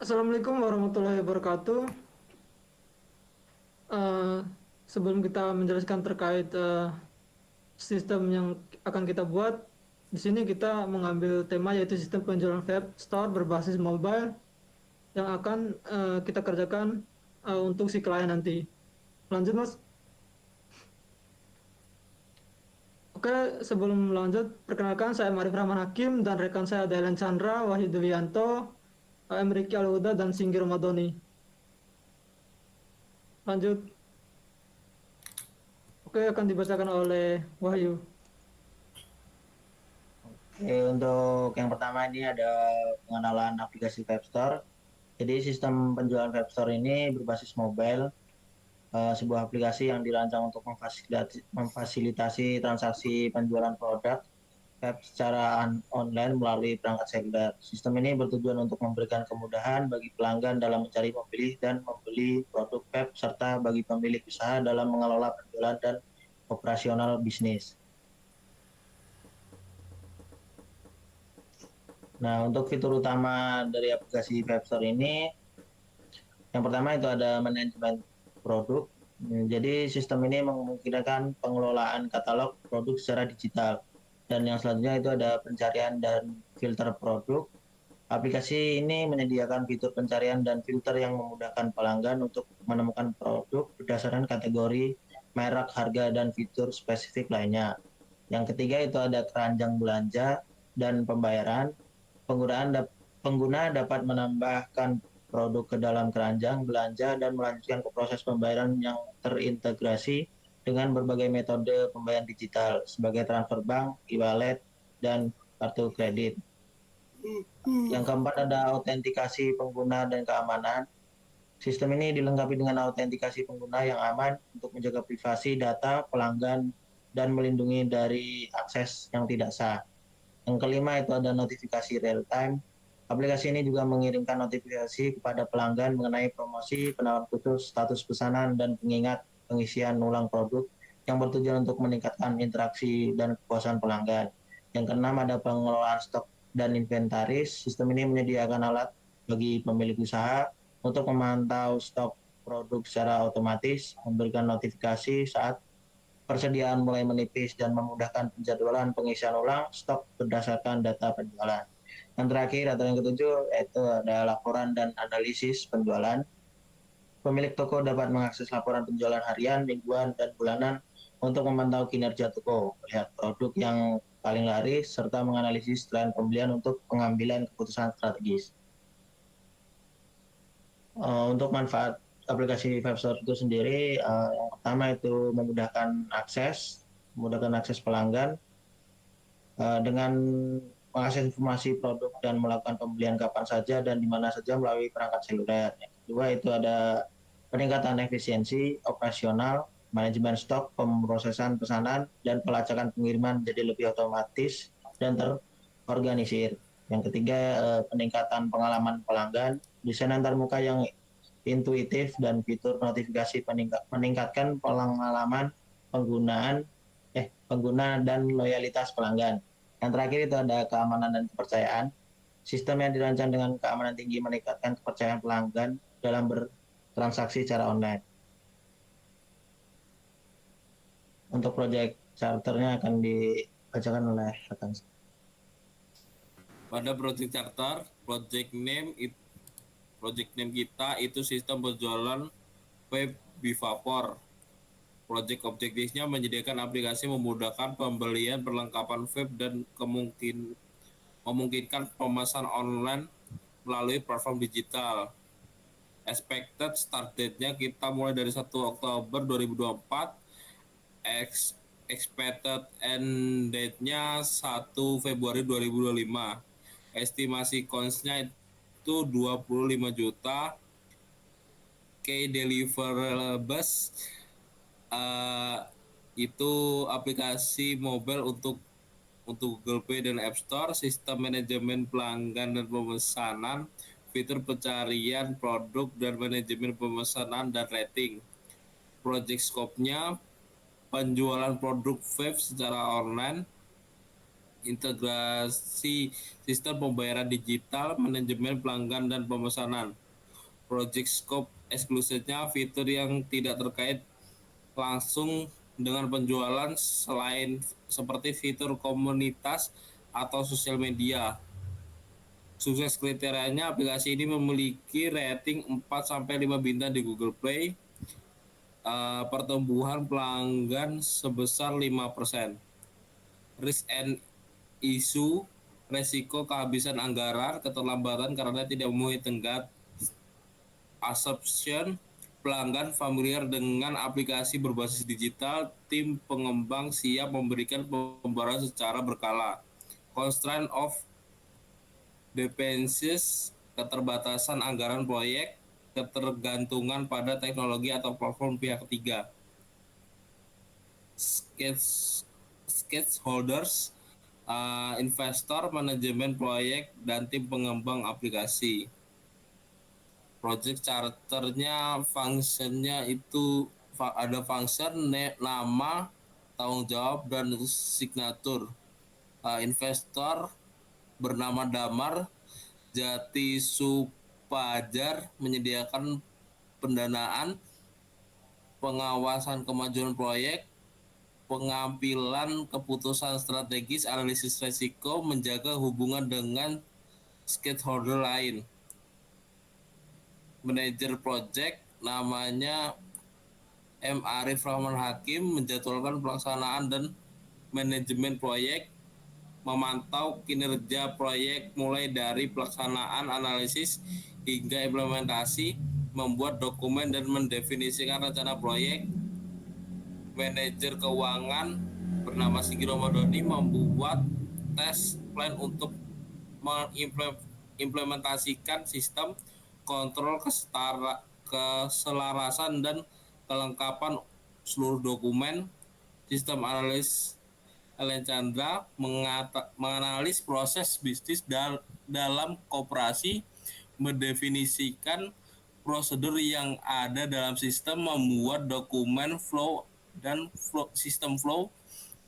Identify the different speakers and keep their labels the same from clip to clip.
Speaker 1: Assalamualaikum warahmatullahi wabarakatuh. Eh, Sebelum kita menjelaskan terkait sistem yang akan kita buat, di sini kita mengambil tema yaitu sistem penjualan web store berbasis mobile yang akan kita kerjakan untuk si klien nanti. Lanjut, Mas. Oke, sebelum lanjut, perkenalkan saya Marif Rahman Hakim dan rekan saya Dahlan Chandra, Wahyu Dewianto, Emriki Alhuda, dan Singgi Romadoni. Lanjut. Oke, akan dibacakan oleh Wahyu.
Speaker 2: Oke, untuk yang pertama ini ada pengenalan aplikasi Web Store. Jadi sistem penjualan Web Store ini berbasis mobile, sebuah aplikasi yang dirancang untuk memfasilitasi transaksi penjualan produk web secara online melalui perangkat seluler. Sistem ini bertujuan untuk memberikan kemudahan bagi pelanggan dalam mencari, memilih, dan membeli produk web, serta bagi pemilik usaha dalam mengelola penjualan dan operasional bisnis. Nah, untuk fitur utama dari aplikasi Web Store ini, yang pertama itu ada manajemen produk. Jadi sistem ini memungkinkan pengelolaan katalog produk secara digital. Dan yang selanjutnya itu ada pencarian dan filter produk. Aplikasi ini menyediakan fitur pencarian dan filter yang memudahkan pelanggan untuk menemukan produk berdasarkan kategori, merek, harga, dan fitur spesifik lainnya. Yang ketiga itu ada keranjang belanja dan pembayaran. Penggunaan pengguna dapat menambahkan produk ke dalam keranjang belanja dan melanjutkan ke proses pembayaran yang terintegrasi dengan berbagai metode pembayaran digital sebagai transfer bank, e-wallet, dan kartu kredit. Yang keempat ada autentikasi pengguna dan keamanan. Sistem ini dilengkapi dengan autentikasi pengguna yang aman untuk menjaga privasi data pelanggan dan melindungi dari akses yang tidak sah. Yang kelima itu ada notifikasi real time. Aplikasi ini juga mengirimkan notifikasi kepada pelanggan mengenai promosi, penawaran khusus, status pesanan, dan pengingat pengisian ulang produk yang bertujuan untuk meningkatkan interaksi dan kepuasan pelanggan. Yang keenam ada pengelolaan stok dan inventaris. Sistem ini menyediakan alat bagi pemilik usaha untuk memantau stok produk secara otomatis, memberikan notifikasi saat persediaan mulai menipis dan memudahkan penjadwalan pengisian ulang stok berdasarkan data penjualan. Yang terakhir atau yang ketujuh yaitu ada laporan dan analisis penjualan. Pemilik toko dapat mengakses laporan penjualan harian, mingguan, dan bulanan untuk memantau kinerja toko, melihat produk yang paling laris, serta menganalisis tren pembelian untuk pengambilan keputusan strategis. Untuk manfaat aplikasi Webstore itu sendiri, yang pertama itu memudahkan akses pelanggan dengan mengakses informasi produk dan melakukan pembelian kapan saja dan di mana saja melalui perangkat seluler. Yang kedua itu ada peningkatan efisiensi operasional, manajemen stok, pemrosesan pesanan, dan pelacakan pengiriman jadi lebih otomatis dan terorganisir. Yang ketiga, peningkatan pengalaman pelanggan, desain antarmuka yang intuitif dan fitur notifikasi meningkatkan pengalaman penggunaan pengguna dan loyalitas pelanggan. Yang terakhir itu ada keamanan dan kepercayaan. Sistem yang dirancang dengan keamanan tinggi meningkatkan kepercayaan pelanggan dalam bertransaksi secara online. Untuk proyek charternya akan dibacakan oleh rekan.
Speaker 3: Pada project charter, project name kita itu sistem penjualan web Bivapor. Project objektifnya menyediakan aplikasi memudahkan pembelian perlengkapan web dan memungkinkan pemesan online melalui platform digital. Expected start date-nya kita mulai dari 1 Oktober 2024. Expected end date-nya 1 Februari 2025. Estimasi cost-nya itu 25 juta. Key deliverables uh, itu aplikasi mobile untuk Google Play dan App Store, sistem manajemen pelanggan dan pemesanan, fitur pencarian produk dan manajemen pemesanan dan rating. Project scope-nya penjualan produk web secara online, integrasi sistem pembayaran digital, manajemen pelanggan dan pemesanan. Project scope eksklusifnya fitur yang tidak terkait langsung dengan penjualan selain seperti fitur komunitas atau sosial media. Sukses kriterianya aplikasi ini memiliki rating 4-5 bintang di Google Play, pertumbuhan pelanggan sebesar 5%. Risk and issue, resiko kehabisan anggaran, keterlambatan karena tidak memenuhi tenggat. Assumption, pelanggan familiar dengan aplikasi berbasis digital, tim pengembang siap memberikan pembaruan secara berkala. Constraint of dependencies, keterbatasan anggaran proyek, ketergantungan pada teknologi atau platform pihak ketiga. Stakeholders, investor, manajemen proyek, dan tim pengembang aplikasi. Project charternya, functionnya itu ada function, nama, tanggung jawab, dan signatur. Investor bernama Damar Jati Supajar menyediakan pendanaan, pengawasan kemajuan proyek, pengambilan keputusan strategis, analisis risiko, menjaga hubungan dengan stakeholder lain. Manajer project namanya M. Arif Rahman Hakim menjadwalkan pelaksanaan dan manajemen proyek, memantau kinerja proyek mulai dari pelaksanaan, analisis hingga implementasi, membuat dokumen dan mendefinisikan rencana proyek. Manajer keuangan bernama Sigi Ramadhani membuat tes plan untuk mengimplementasikan sistem kontrol keselarasan dan kelengkapan seluruh dokumen. Sistem analis Ellen Chandra menganalisis proses bisnis dalam koperasi, mendefinisikan prosedur yang ada dalam sistem, membuat dokumen flow dan sistem flow,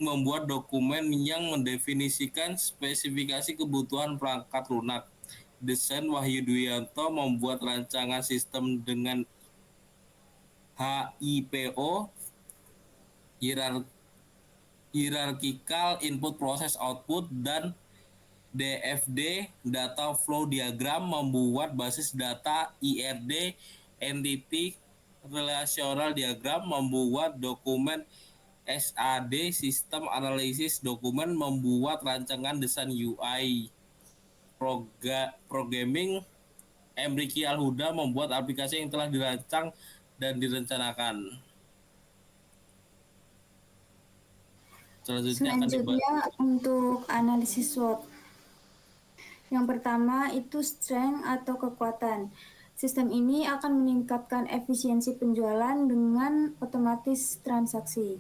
Speaker 3: membuat dokumen yang mendefinisikan spesifikasi kebutuhan perangkat lunak. Desain Wahyu Duyanto membuat rancangan sistem dengan HIPO, hierarchical input process output, dan DFD, data flow diagram, membuat basis data IRD, entity relational diagram, membuat dokumen SAD, sistem analisis dokumen, membuat rancangan desain UI. Programming, Emriki Al-Huda membuat aplikasi yang telah dirancang dan direncanakan.
Speaker 4: Selanjutnya untuk analisis SWOT. Yang pertama itu strength atau kekuatan. Sistem ini akan meningkatkan efisiensi penjualan dengan otomatis transaksi.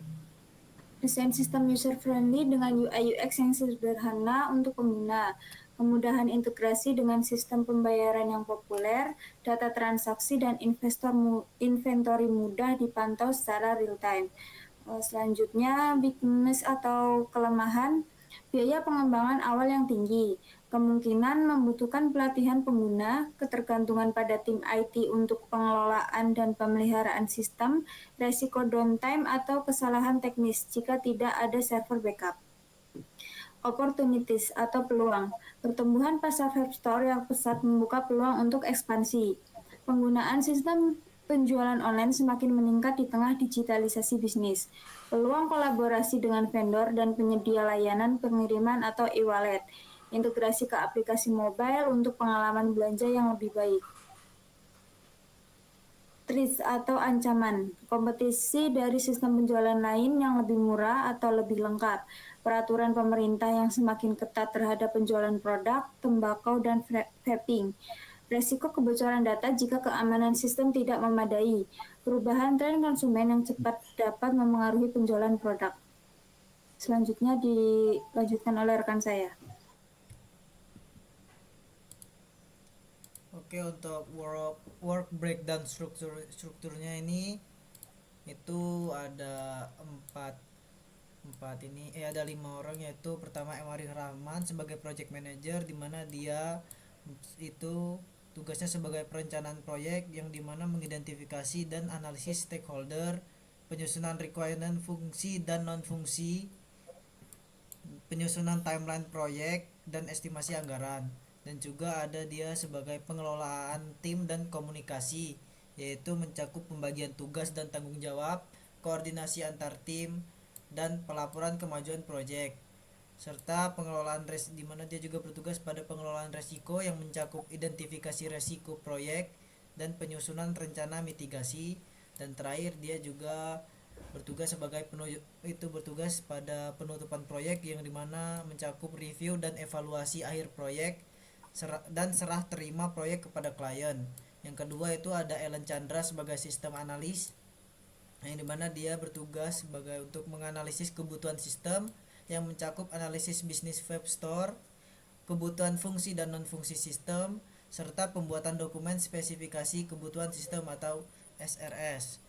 Speaker 4: Desain sistem user-friendly dengan UI UX yang sederhana untuk pengguna, kemudahan integrasi dengan sistem pembayaran yang populer, data transaksi dan inventory mudah dipantau secara real-time. Selanjutnya, weakness atau kelemahan, biaya pengembangan awal yang tinggi, kemungkinan membutuhkan pelatihan pengguna, ketergantungan pada tim IT untuk pengelolaan dan pemeliharaan sistem, resiko downtime atau kesalahan teknis jika tidak ada server backup. Opportunities atau peluang, pertumbuhan pasar web store yang pesat membuka peluang untuk ekspansi. Penggunaan sistem penjualan online semakin meningkat di tengah digitalisasi bisnis. Peluang kolaborasi dengan vendor dan penyedia layanan pengiriman atau e-wallet. Integrasi ke aplikasi mobile untuk pengalaman belanja yang lebih baik. Threats atau ancaman, kompetisi dari sistem penjualan lain yang lebih murah atau lebih lengkap. Peraturan pemerintah yang semakin ketat terhadap penjualan produk, tembakau, dan vaping. Resiko kebocoran data jika keamanan sistem tidak memadai. Perubahan tren konsumen yang cepat dapat memengaruhi penjualan produk. Selanjutnya dilanjutkan oleh rekan saya.
Speaker 5: Oke, untuk work breakdown strukturnya ini itu ada 4 ada 5 orang, yaitu pertama M. Arif Rahman sebagai project manager, di mana dia itu tugasnya sebagai perencanaan proyek yang dimana mengidentifikasi dan analisis stakeholder, penyusunan requirement fungsi dan non fungsi, penyusunan timeline proyek dan estimasi anggaran. Dan juga ada dia sebagai pengelolaan tim dan komunikasi, yaitu mencakup pembagian tugas dan tanggung jawab, koordinasi antar tim, dan pelaporan kemajuan proyek, serta pengelolaan di mana dia juga bertugas pada pengelolaan resiko yang mencakup identifikasi resiko proyek dan penyusunan rencana mitigasi. Dan terakhir dia juga bertugas sebagai bertugas pada penutupan proyek yang dimana mencakup review dan evaluasi akhir proyek dan serah terima proyek kepada klien. Yang kedua itu ada Ellen Chandra sebagai sistem analis, yang dimana dia bertugas sebagai untuk menganalisis kebutuhan sistem yang mencakup analisis bisnis web store, kebutuhan fungsi dan non fungsi sistem, serta pembuatan dokumen spesifikasi kebutuhan sistem atau SRS.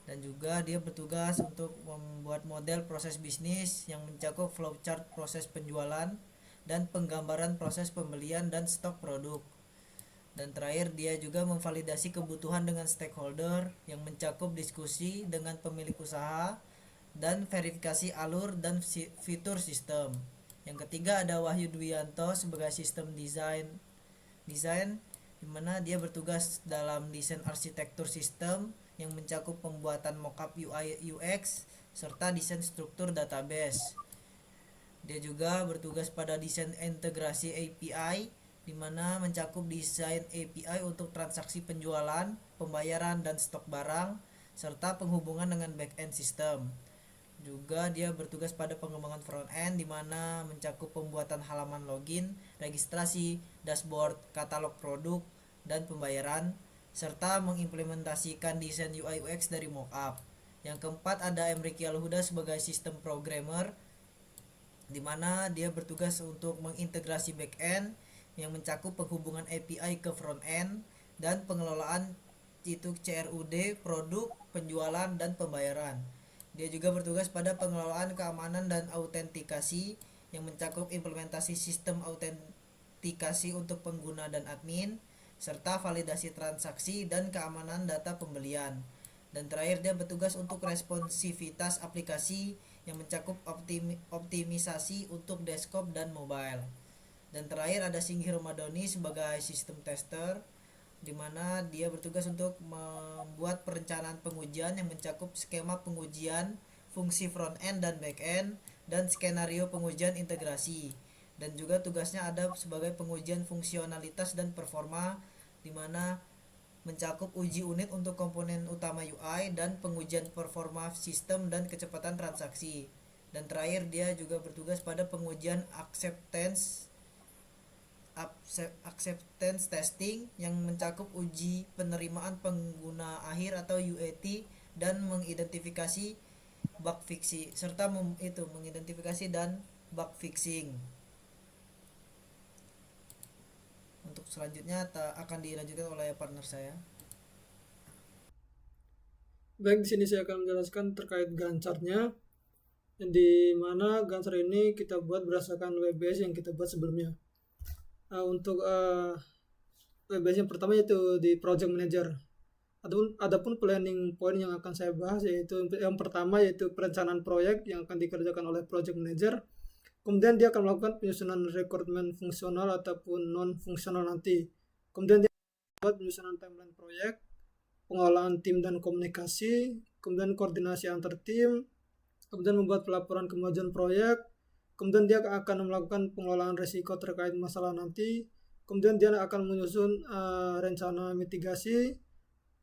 Speaker 5: Dan juga dia bertugas untuk membuat model proses bisnis yang mencakup flowchart proses penjualan dan penggambaran proses pembelian dan stok produk. Dan terakhir dia juga memvalidasi kebutuhan dengan stakeholder yang mencakup diskusi dengan pemilik usaha dan verifikasi alur dan fitur sistem. Yang ketiga ada Wahyu Dwianto sebagai sistem desain di mana dia bertugas dalam desain arsitektur sistem yang mencakup pembuatan mockup UI UX serta desain struktur database. Dia juga bertugas pada desain integrasi API, di mana mencakup desain API untuk transaksi penjualan, pembayaran dan stok barang, serta penghubungan dengan back-end system. Juga dia bertugas pada pengembangan front-end, di mana mencakup pembuatan halaman login, registrasi, dashboard, katalog produk, dan pembayaran, serta mengimplementasikan desain UI UX dari mockup. Yang keempat ada Emriki Alhuda sebagai sistem programmer, di mana dia bertugas untuk mengintegrasi back-end yang mencakup penghubungan API ke front-end dan pengelolaan itu CRUD, produk, penjualan, dan pembayaran. Dia juga bertugas pada pengelolaan keamanan dan autentikasi yang mencakup implementasi sistem autentikasi untuk pengguna dan admin, serta validasi transaksi dan keamanan data pembelian. Dan terakhir dia bertugas untuk responsivitas aplikasi yang mencakup optimisasi untuk desktop dan mobile. Dan terakhir ada Singgi Romadoni sebagai sistem tester, di mana dia bertugas untuk membuat perencanaan pengujian yang mencakup skema pengujian fungsi front end dan back end dan skenario pengujian integrasi. Dan juga tugasnya ada sebagai pengujian fungsionalitas dan performa, di mana mencakup uji unit untuk komponen utama UI dan pengujian performa sistem dan kecepatan transaksi. Dan terakhir dia juga bertugas pada pengujian acceptance testing yang mencakup uji penerimaan pengguna akhir atau UAT dan mengidentifikasi bug fixing serta mengidentifikasi dan bug fixing. Untuk selanjutnya akan dilanjutkan oleh partner saya.
Speaker 1: Baik, di sini saya akan menjelaskan terkait Gantt-chartnya, di mana Gantt-chart ini kita buat berdasarkan WBS yang kita buat sebelumnya. Untuk WBS yang pertama yaitu di Project Manager. Adapun planning point yang akan saya bahas yaitu yang pertama yaitu perencanaan proyek yang akan dikerjakan oleh Project Manager. Kemudian dia akan melakukan penyusunan requirement fungsional ataupun non fungsional nanti. Kemudian dia buat penyusunan timeline proyek, pengolahan tim dan komunikasi, kemudian koordinasi antar tim, kemudian membuat pelaporan kemajuan proyek, kemudian dia akan melakukan pengelolaan risiko terkait masalah nanti, kemudian dia akan menyusun rencana mitigasi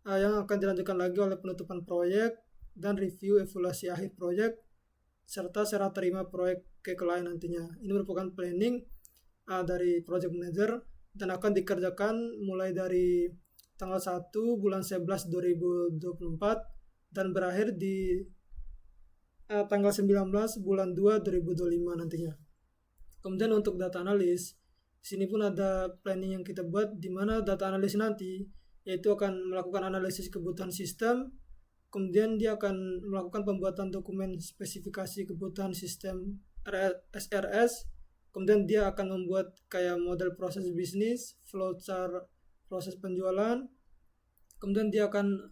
Speaker 1: yang akan dilanjutkan lagi oleh penutupan proyek dan review evaluasi akhir proyek serta serah terima proyek ke klien nantinya. Ini merupakan planning dari project manager dan akan dikerjakan mulai dari tanggal 1 bulan 11 2024 dan berakhir di tanggal 19 bulan 2 2025 nantinya. Kemudian untuk data analis, sini pun ada planning yang kita buat di mana data analis nanti yaitu akan melakukan analisis kebutuhan sistem, kemudian dia akan melakukan pembuatan dokumen spesifikasi kebutuhan sistem SRS, kemudian dia akan membuat kayak model proses bisnis, flowchart proses penjualan, kemudian dia akan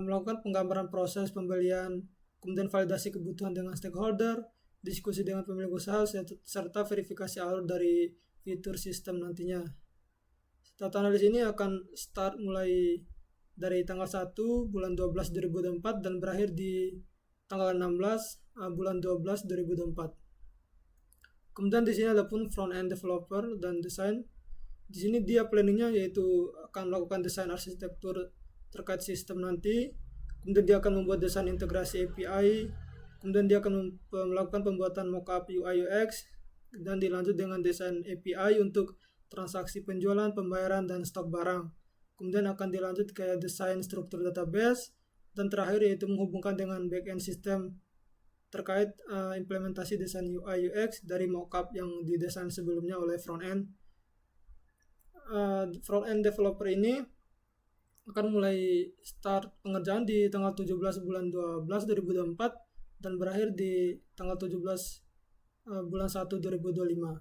Speaker 1: melakukan penggambaran proses pembelian, kemudian validasi kebutuhan dengan stakeholder, diskusi dengan pemilik usaha, serta verifikasi alur dari fitur sistem nantinya. Data analis ini akan start mulai dari tanggal 1 bulan 12 2024 dan berakhir di tanggal 16 bulan 12 2024. Kemudian di sini ada pun front end developer dan desain. Di sini dia planningnya yaitu akan melakukan desain arsitektur terkait sistem nanti. Kemudian dia akan membuat desain integrasi API. Kemudian dia akan melakukan pembuatan mockup UI UX dan dilanjut dengan desain API untuk transaksi penjualan, pembayaran, dan stok barang. Kemudian akan dilanjut ke desain struktur database, dan terakhir yaitu menghubungkan dengan backend sistem terkait implementasi desain UI UX dari mockup yang didesain sebelumnya oleh front-end. Front-end developer ini akan mulai start pengerjaan di tanggal 17 bulan 12 2024 dan berakhir di tanggal 17 bulan 1 2025.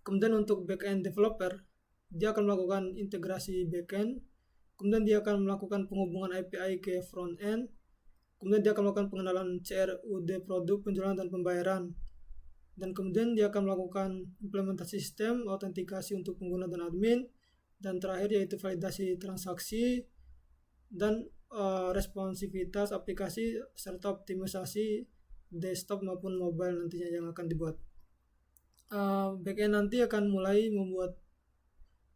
Speaker 1: Kemudian untuk backend developer, dia akan melakukan integrasi backend, kemudian dia akan melakukan penghubungan API ke front-end, kemudian dia akan melakukan pengenalan CRUD produk, penjualan, dan pembayaran, dan kemudian dia akan melakukan implementasi sistem, autentikasi untuk pengguna dan admin, dan terakhir yaitu validasi transaksi dan responsivitas aplikasi serta optimisasi desktop maupun mobile nantinya yang akan dibuat. Backend nanti akan mulai membuat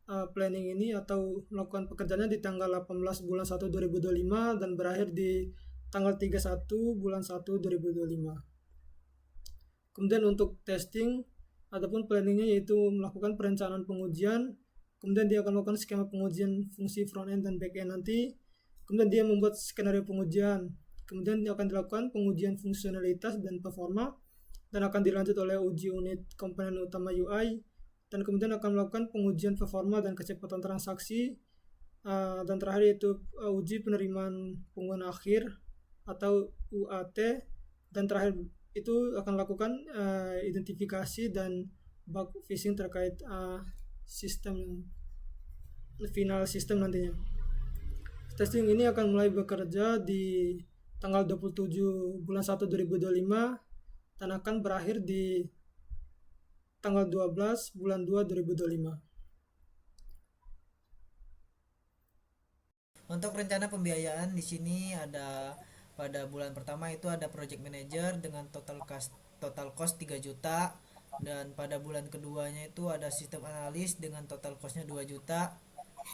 Speaker 1: planning ini atau melakukan pekerjaannya di tanggal 18 bulan 1 2025 dan berakhir di tanggal 31 bulan 1 2025. Kemudian untuk testing ataupun planningnya yaitu melakukan perencanaan pengujian, kemudian dia akan melakukan skema pengujian fungsi front-end dan back-end nanti, kemudian dia membuat skenario pengujian, kemudian dia akan dilakukan pengujian fungsionalitas dan performa, dan akan dilanjut oleh uji unit komponen utama UI, dan kemudian akan melakukan pengujian performa dan kecepatan transaksi, dan terakhir yaitu uji penerimaan pengguna akhir atau UAT, dan terakhir itu akan lakukan identifikasi dan bug fixing terkait sistem final sistem nantinya. Testing ini akan mulai bekerja di tanggal 27 bulan 1 2025 dan akan berakhir di tanggal 12 bulan 2 2025.
Speaker 5: Untuk rencana pembiayaan di sini ada pada bulan pertama itu ada project manager dengan total cost 3 juta, dan pada bulan keduanya itu ada sistem analis dengan total costnya 2 juta.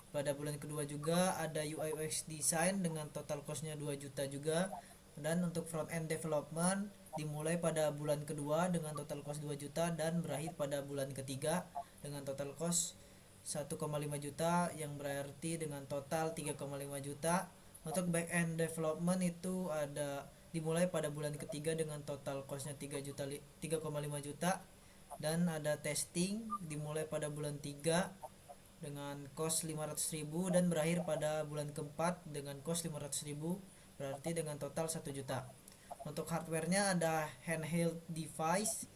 Speaker 5: Pada bulan kedua juga ada UI UX design dengan total costnya 2 juta juga, dan untuk front end development dimulai pada bulan kedua dengan total cost 2 juta dan berakhir pada bulan ketiga dengan total cost 1,5 juta yang berarti dengan total 3,5 juta. Untuk back end development itu ada dimulai pada bulan ketiga dengan total costnya 3,5 juta, dan ada testing dimulai pada bulan 3 dengan cost 500.000 dan berakhir pada bulan keempat dengan cost 500.000 berarti dengan total 1 juta. Untuk hardwarenya ada handheld device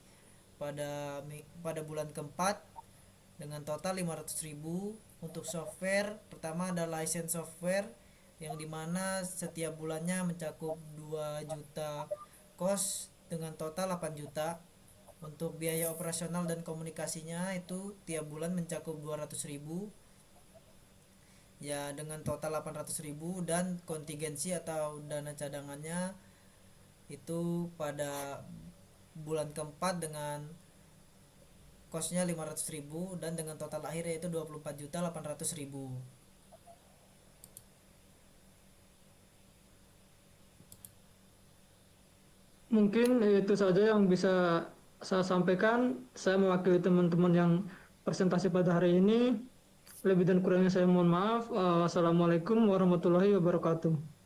Speaker 5: pada bulan keempat dengan total 500.000. Untuk software pertama ada license software yang dimana setiap bulannya mencakup 2 juta cost dengan total 8 juta. Untuk biaya operasional dan komunikasinya itu tiap bulan mencakup 200.000 ya dengan total 800.000, dan kontingensi atau dana cadangannya itu pada bulan keempat dengan costnya 500.000 dan dengan total akhir yaitu 24.800.000.
Speaker 1: Mungkin itu saja yang bisa saya sampaikan. Saya mewakili teman-teman yang presentasi pada hari ini. Lebih dan kurangnya saya mohon maaf. Wassalamualaikum warahmatullahi wabarakatuh.